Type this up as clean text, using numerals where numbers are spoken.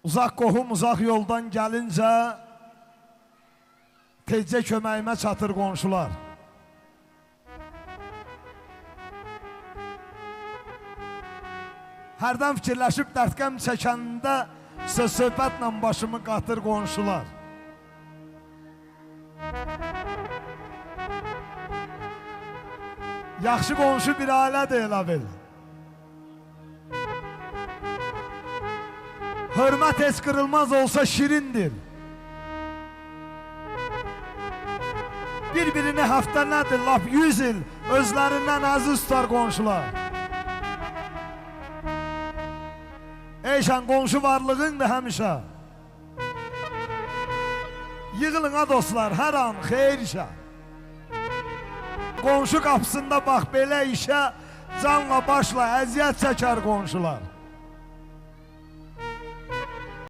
Uzaq qohum, uzaq yoldan gəlincə tezcə köməyimə çatır qonşular. Hərdən fikirləşib dərdqəm çəkəndə söz-söhbətlə başımı qatır qonşular. Yaxşı qonşu bir ailədir elə bil. Hörmət heç qırılmaz olsa şirindir. Bir-birini həftə nədir, lap 100 il özlərindən əziz tutar qonşular. Eyşən qonşu varlığındır həmişə. Yığılın ha dostlar, hər an xeyir işə. Qonşu qapısında bax belə işə canla başla əziyyət çəkər qonşular.